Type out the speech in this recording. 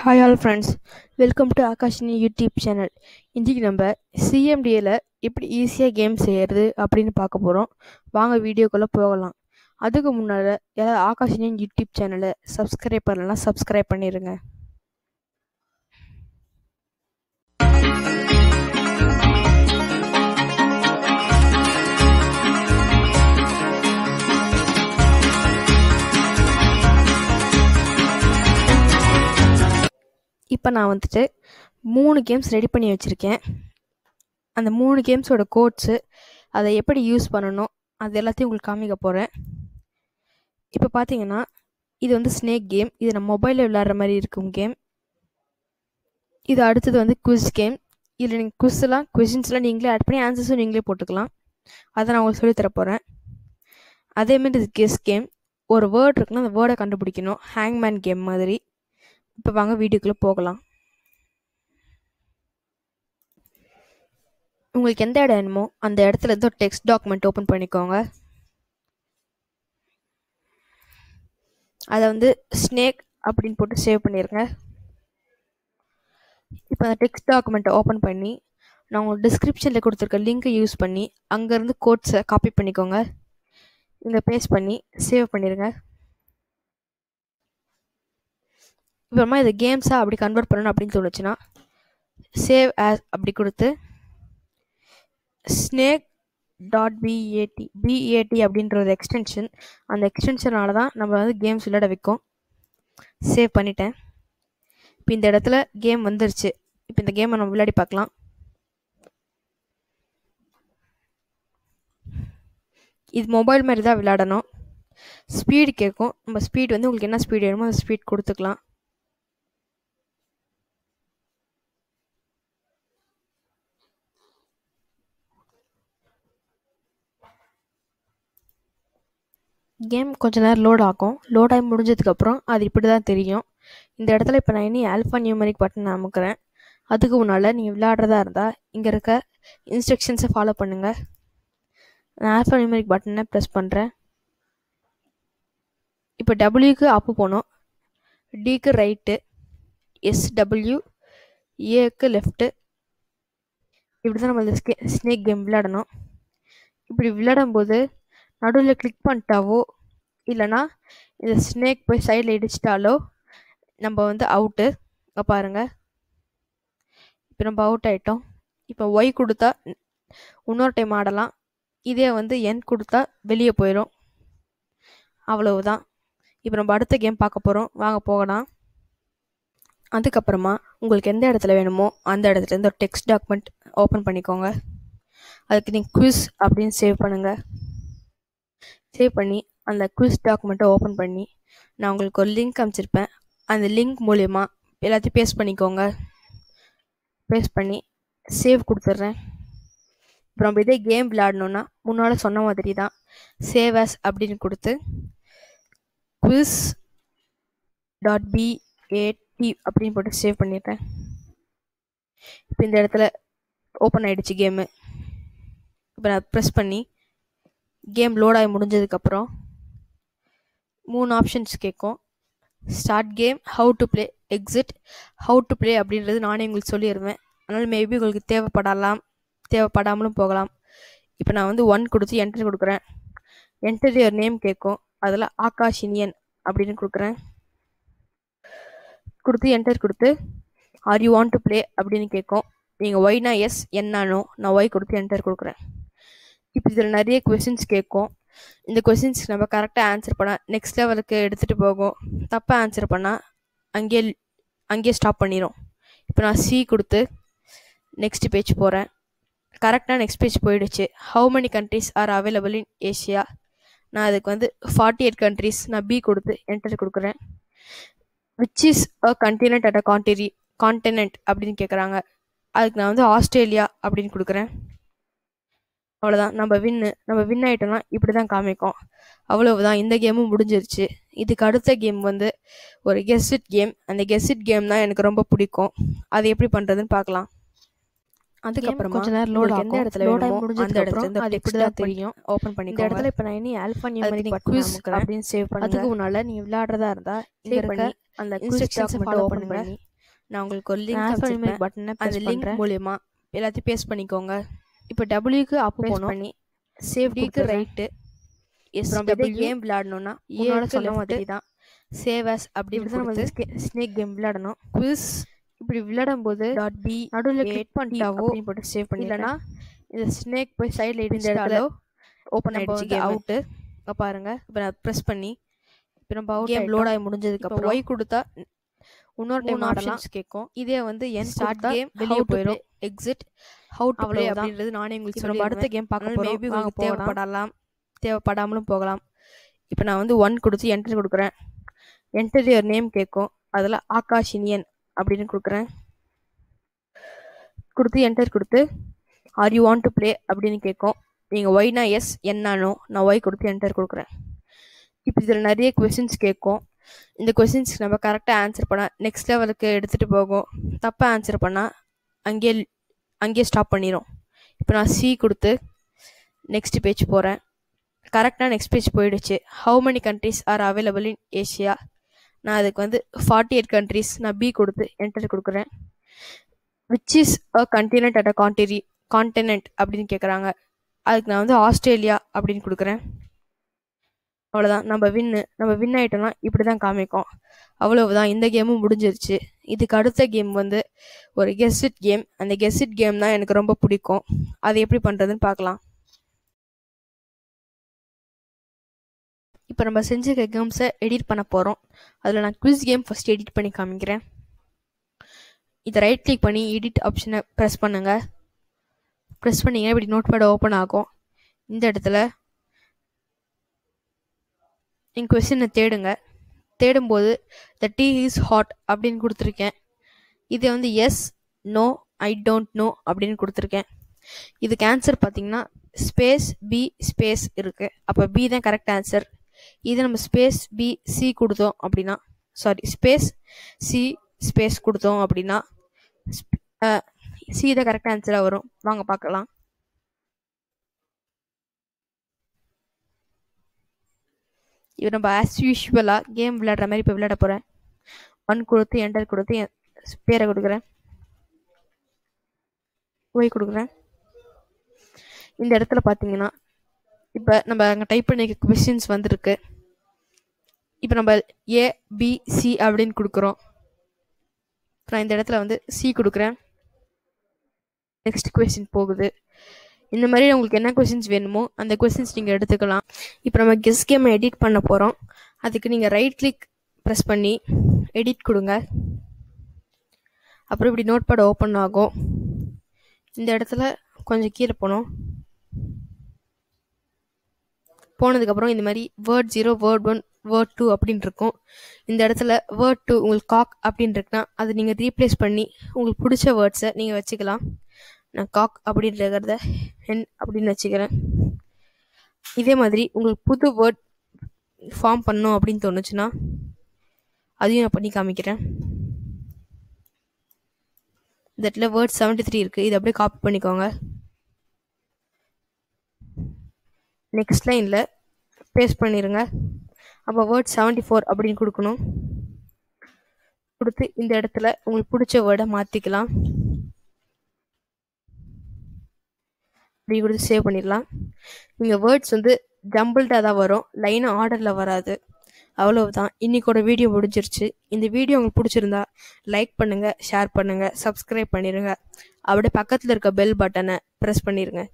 Hi all friends, welcome to Akashini YouTube channel. இன்றைக்கி நம்ம சிஎம்டிஏல எப்படி ஈஸியாக கேம் செய்கிறது அப்படின்னு பார்க்க போகிறோம். வாங்க வீடியோக்குள்ளே போகலாம். அதுக்கு முன்னால் யாராவது ஆகாஷினி யூடியூப் சேனலை சப்ஸ்கிரைப் பண்ணலன்னா சப்ஸ்கிரைப் பண்ணிடுங்க. இப்போ நான் வந்துட்டு 3 கேம்ஸ் ரெடி பண்ணி வச்சுருக்கேன். அந்த 3 கேம்ஸோட கோட்ஸு, அதை எப்படி யூஸ் பண்ணணும், அது எல்லாத்தையும் உங்களுக்கு காமிக்க போகிறேன். இப்போ பார்த்தீங்கன்னா இது வந்து ஸ்னேக் கேம். இது நம்ம மொபைலில் விளையாடுற மாதிரி இருக்கும் கேம். இது அடுத்தது வந்து குவிஸ் கேம். இதில் நீங்கள் கொஷின்ஸ்லாம் நீங்களே ஆட் பண்ணி ஆன்சர்ஸும் நீங்களே போட்டுக்கலாம். அதை நான் உங்களுக்கு சொல்லித்தர போகிறேன். அதேமாரி இது கெஸ் கேம். ஒரு வேர்ட் இருக்குன்னா அந்த வேர்டை கண்டுபிடிக்கணும், ஹேங்மேன் கேம் மாதிரி. இப்போ வாங்க வீடியோக்குள்ளே போகலாம். உங்களுக்கு எந்த இடம் வேணுமோ அந்த இடத்துல இருந்து ஒரு டெக்ஸ்ட் டாக்குமெண்ட் ஓப்பன் பண்ணிக்கோங்க. அதை வந்து ஸ்னேக் அப்படின்னு போட்டு சேவ் பண்ணிடுங்க. இப்போ அந்த டெக்ஸ்ட் டாக்குமெண்ட்டை ஓப்பன் பண்ணி நான் உங்களுக்கு டிஸ்கிரிப்ஷனில் கொடுத்துருக்க லிங்க்கை யூஸ் பண்ணி அங்கேருந்து கோட்ஸை காப்பி பண்ணிக்கோங்க. இங்கே பேஸ்ட் பண்ணி சேவ் பண்ணிடுங்க. அப்புறமா இதை கேம்ஸாக அப்படி கன்வெர்ட் பண்ணணும் அப்படின்னு தோணுச்சுன்னா சேவ் ஆஸ் அப்படி கொடுத்து snake.bat அப்படின்ற ஒரு எக்ஸ்டென்ஷன், அந்த எக்ஸ்டென்ஷனால தான் நம்ம வந்து கேம்ஸ் விளையாட வைக்கும். சேவ் பண்ணிட்டேன். இப்போ இந்த இடத்துல கேம் வந்துருச்சு. இப்போ இந்த கேமை நம்ம விளையாடி பார்க்கலாம். இது மொபைல் மாதிரி தான் விளையாடணும். ஸ்பீடு கேட்கும். நம்ம ஸ்பீட் வந்து உங்களுக்கு என்ன ஸ்பீட் வேணுமோ அந்த ஸ்பீட் கொடுத்துக்கலாம். கேம் கொஞ்ச நேரம் லோட் ஆகும். லோட் ஆகி முடிஞ்சதுக்கப்புறம் அது இப்படி தான் தெரியும். இந்த இடத்துல இப்போ நான் இனி ஆல்ஃபா நியூமரிக் பட்டன் அமுக்கிறேன். அதுக்கு முன்னால் நீங்கள் விளையாடுறதா இருந்தால் இங்கே இருக்க இன்ஸ்ட்ரக்ஷன்ஸை ஃபாலோ பண்ணுங்கள். நான் ஆல்ஃபா நியூமரிக் பட்டனை ப்ரெஸ் பண்ணுறேன். இப்போ டபிள்யூக்கு அப்பு போகணும், டிக்கு ரைட்டு, SW, ஏக்கு லெஃப்ட்டு. இப்படி தான் நம்ம இந்த ஸ்னேக் கேம் விளையாடணும். இப்படி விளையாடும்போது நடுவில் கிளிக் பண்ணிட்டாவோ இல்லைனா இந்த ஸ்னேக் போய் சைடில் இடிச்சிட்டாலோ நம்ம வந்து அவுட்டு. பாருங்கள், இப்போ நம்ம அவுட் ஆகிட்டோம். இப்போ ஒய் கொடுத்தா இன்னொரு டைம் ஆடலாம். இதே வந்து என் கொடுத்தா வெளியே போயிடும். அவ்வளவுதான். இப்போ நம்ம அடுத்த கேம் பார்க்க போகிறோம். வாங்க போகலாம். அதுக்கப்புறமா உங்களுக்கு எந்த இடத்துல வேணுமோ அந்த இடத்துலேருந்து ஒரு டெக்ஸ்ட் டாக்குமெண்ட் ஓப்பன் பண்ணிக்கோங்க. அதுக்கு நீங்கள் குவிஸ் அப்படின்னு சேவ் பண்ணுங்கள். சேவ் பண்ணி அந்த குவிஸ் டாக்குமெண்ட்டை ஓப்பன் பண்ணி நான் உங்களுக்கு ஒரு லிங்க் அனுப்பிச்சிருப்பேன். அந்த லிங்க் மூலயமா எல்லாத்தையும் பேஸ்ட் பண்ணிக்கோங்க. பேஸ்ட் பண்ணி சேவ் கொடுத்துட்றேன். இப்போ நம்ம இதே கேம் விளையாடணுன்னா முன்னால் சொன்ன மாதிரி தான் சேவ் ஆஸ் அப்படின்னு கொடுத்து quiz.bat அப்படின்னு போட்டு சேவ் பண்ணிடுறேன். இப்போ இந்த இடத்துல ஓப்பன் ஆகிடுச்சு கேமு. இப்போ நான் ப்ரெஸ் பண்ணி கேம் லோட் ஆகி முடிஞ்சதுக்கப்புறம் 3 ஆப்ஷன்ஸ் கேட்கும். Start game, how to play, exit. How to play அப்படின்றது நானே உங்களுக்கு சொல்லிடுவேன். அதனால் மேபி உங்களுக்கு தேவைப்படாமலும் போகலாம். இப்போ நான் வந்து 1 கொடுத்து என்டர் கொடுக்குறேன். என்டர் யுவர் நேம் கேட்கும். அதில் ஆகாஷினியன் அப்படின்னு கொடுக்குறேன். கொடுத்து என்டர் கொடுத்து are you want to play அப்படின்னு கேட்கும். நீங்கள் ஒய்னா எஸ், என்னானோ. நான் ஒய் கொடுத்து என்டர் கொடுக்குறேன். இப்போ இதில் நிறைய கொஷின்ஸ் கேட்கும். இந்த கொஷின்ஸ் நம்ம கரெக்டாக ஆன்சர் பண்ணால் நெக்ஸ்ட் லெவலுக்கு எடுத்துகிட்டு போகும். தப்பாக ஆன்சர் பண்ணால் அங்கேயே ஸ்டாப் பண்ணிடும். இப்போ நான் சி கொடுத்து நெக்ஸ்ட் பேஜ் போகிறேன். கரெக்டாக நெக்ஸ்ட் பேஜ் போயிடுச்சு. How many countries are available in Asia. நான் அதுக்கு வந்து 48 கண்ட்ரீஸ். நான் பி கொடுத்து என்டர் கொடுக்குறேன். Which is a continent at a continent அப்படின்னு கேட்குறாங்க. அதுக்கு நான் வந்து ஆஸ்திரேலியா அப்படின்னு கொடுக்குறேன். அவ்வளோதான். நம்ம வின் ஆகிட்டோம்னா இப்படி தான் காமிக்கும். அவ்வளவுதான். இந்த கேமும் முடிஞ்சிருச்சு. இதுக்கு அடுத்த கேம் வந்து ஒரு கெஸ்ட் கேம். அந்த கெஸ்ட் கேம் தான் எனக்கு ரொம்ப பிடிக்கும். அது எப்படி பண்ணுறதுன்னு பார்க்கலாம். அதுக்கப்புறமா கொஞ்ச நேரம் லோட் எந்த இடத்துல வேணுமோ அந்த இடத்துல அது இப்படி தான் தெரியும். ஓப்பன் பண்ணி இந்த இடத்துல இப்போ நான் இனி ஆல்ஃபா நியூமரிக் பட்டன் அப்படின்னு சேவ் பண்ணி அதுக்கு முன்னால் நீங்கள் விளையாடுறதா இருந்தால் சேவ் பண்ணி அந்த இன்ஸ்ட்ரக்ஷன்ஸை ஃபாலோ பண்ணுங்க. நான் உங்களுக்கு ஒரு லிங்க் அனுப்பிச்சிருப்பேன். பட்டனை அந்த லிங்க் மூலமா எல்லாத்தையும் பேஸ்ட் பண்ணிக்கோங்க. இப்போ டபிள்யூக்கு அப் பண்ணி சேவ் டிக்கு ரைட்டு கேம் விளையாடணும்னா முன்னாடி சொன்ன மாதிரி தான் சேவ் அஸ் அப்படின்னு தான் நம்ம ஸ்னேக் கேம் விளையாடணும். குவிஸ் இப்படி விளையாடும் போது .b நடுவில் கிளிக் பண்ணிட்டாவோ அப்படின்னு போட்டு சேவ் பண்ணிடலன்னா இந்த ஸ்னேக் போய் சைடில் இடிஞ்சாலோ ஓப்பன் ஆகிடுச்சு கேம் அவுட்டு. பாருங்க இப்போ நான் ப்ரெஸ் பண்ணி இப்போ நம்ம கேம் லோட் ஆகி முடிஞ்சதுக்கப்புறம் ஒய் கொடுத்தா இன்னொரு டைம் ஆப்ஷன்ஸ் கேட்கும். இதே வந்து என் ஸ்டார்ட் கேம் வெளியே போயிடும், எக்ஸிட் ஹவு டு ப்ளே அப்படின்றது நானே உங்களுக்கு சொல்லுவேன். அடுத்த கேம் பார்க்க போகிறோம். மேபி உங்களுக்கு தேவைப்படாமலும் போகலாம். இப்போ நான் வந்து 1 கொடுத்து என்டர் கொடுக்குறேன். என்டர் யுவர் நேம் கேட்கும். அதில் ஆகாஷ் இனியன் அப்படின்னு கொடுக்குறேன். கொடுத்து என்டர் கொடுத்து are you want to play அப்படின்னு கேட்கும். நீங்கள் ஒய்னா எஸ், என்னானோ நான் ஒய் கொடுத்து என்டர் கொடுக்குறேன். இப்போ இதில் நிறைய கொஷின்ஸ் கேட்கும். இந்த கொஷின்ஸ்க்கு நம்ம கரெக்டாக ஆன்சர் பண்ணால் நெக்ஸ்ட் லெவலுக்கு எடுத்துகிட்டு போகும். தப்பாக ஆன்சர் பண்ணால் அங்கேயே ஸ்டாப் பண்ணிடும். இப்போ நான் சி கொடுத்து நெக்ஸ்ட் பேஜ் போகிறேன். கரெக்டாக நெக்ஸ்ட் பேஜ் போயிடுச்சு. How many countries are available in Asia, நான் அதுக்கு வந்து 48 கண்ட்ரீஸ் நான் பி கொடுத்து என்டர் கொடுக்குறேன். Which is a continent at a continent அப்படின்னு கேட்குறாங்க. அதுக்கு நான் வந்து ஆஸ்திரேலியா அப்படின்னு கொடுக்குறேன். அவ்வளோதான், நம்ம வின் ஆகிட்டோம்னா இப்படி தான் காமிக்கும். அவ்வளவுதான், இந்த கேமும் முடிஞ்சிருச்சு. இதுக்கு அடுத்த கேம் வந்து ஒரு கெஸ்ட் கேம். அந்த கெஸ்ட் கேம் தான் எனக்கு ரொம்ப பிடிக்கும். அது எப்படி பண்ணுறதுன்னு பார்க்கலாம். இப்போ நம்ம செஞ்சுருக்க கேம்ஸை எடிட் பண்ண போகிறோம். அதில் நான் குவிஸ் கேம் ஃபஸ்ட் எடிட் பண்ணி காமிக்கிறேன். இதை ரைட் கிளிக் பண்ணி எடிட் ஆப்ஷனை ப்ரெஸ் பண்ணுங்கள். ப்ரெஸ் பண்ணிங்கன்னா இப்படி நோட் பேட் ஓப்பன் ஆகும். இந்த இடத்துல என் கொஸ்டினை தேடும்போது த டீ இஸ் ஹாட் அப்படின்னு கொடுத்துருக்கேன். இதை வந்து yes, no, I don't know அப்படின்னு கொடுத்துருக்கேன். இதுக்கு ஆன்சர் பார்த்தீங்கன்னா ஸ்பேஸ் பி ஸ்பேஸ் இருக்குது. அப்போ பி தான் கரெக்ட் ஆன்சர். இது நம்ம ஸ்பேஸ் பி சி கொடுத்தோம் அப்படின்னா ஸ்பேஸ் சி ஸ்பேஸ் கொடுத்தோம் அப்படின்னா சி தான் கரெக்ட் ஆன்சராக வரும். வாங்க பார்க்கலாம். இது நம்ம ஆஸ் யூஷுவலாக கேம் விளையாடுற மாதிரி இப்போ விளையாட போகிறேன். 1 கொடுத்து என்டர் கொடுத்து என் பேரை கொடுக்குறேன், ஒய் கொடுக்குறேன். இந்த இடத்துல பார்த்தீங்கன்னா இப்போ நம்ம அங்கே டைப் பண்ணிக்க கொஸ்டின்ஸ் வந்துருக்கு. இப்போ நம்ம ஏ பி சி அப்படின்னு கொடுக்குறோம். நான் இந்த இடத்துல வந்து சி கொடுக்குறேன். நெக்ஸ்ட் கொஸ்டின் போகுது. இந்த மாதிரி உங்களுக்கு என்ன கொஸ்டின்ஸ் வேணுமோ அந்த கொஸ்டின்ஸ் நீங்கள் எடுத்துக்கலாம். இப்போ நம்ம கெஸ் கேமை எடிட் பண்ண போகிறோம். அதுக்கு நீங்கள் ரைட் கிளிக் ப்ரெஸ் பண்ணி எடிட் கொடுங்க. அப்புறம் இப்படி நோட் பேட் ஓப்பன் ஆகும். இந்த இடத்துல கொஞ்சம் கீழே போனதுக்கப்புறம் இந்த மாதிரி வேர்ட் 0, வேர்ட் 1, வேர்ட் 2 அப்படின்னு இருக்கும். இந்த இடத்துல வேர்ட் 2 உங்களுக்கு காக் அப்படின்னு இருக்குன்னா அதை நீங்கள் ரீப்ளேஸ் பண்ணி உங்களுக்கு பிடிச்ச வேர்ட்ஸை நீங்கள் வச்சுக்கலாம். நான் காக் அப்படின்றத ஹென் அப்படின்னு வச்சுக்கிறேன். இதே மாதிரி உங்களுக்கு புது வேர்ட் ஃபார்ம் பண்ணணும் அப்படின்னு தோணுச்சுன்னா அதையும் நான் பண்ணி காமிக்கிறேன். இந்த இடத்துல வேர்ட் 73 இருக்குது. இதை அப்படியே காப்பி பண்ணிக்கோங்க. நெக்ஸ்ட் லைனில் பேஸ்ட் பண்ணிடுங்க. அப்போ வேர்ட் 74 அப்படின்னு கொடுக்கணும். கொடுத்து இந்த இடத்துல உங்களுக்கு பிடிச்ச வேர்டை மாற்றிக்கலாம். அப்படி கொடுத்து சேவ் பண்ணிடலாம். நீங்கள் வேர்ட்ஸ் வந்து ஜம்பிள்டாக தான் வரும், லைனாக ஆர்டரில் வராது. அவ்வளவுதான், இன்னைக்கோட வீடியோ முடிஞ்சிருச்சு. இந்த வீடியோ உங்களுக்கு பிடிச்சிருந்தா லைக் பண்ணுங்கள், ஷேர் பண்ணுங்கள், சப்ஸ்கிரைப் பண்ணிடுங்க. அப்படியே பக்கத்தில் இருக்க பெல் பட்டனை ப்ரெஸ் பண்ணிடுங்க.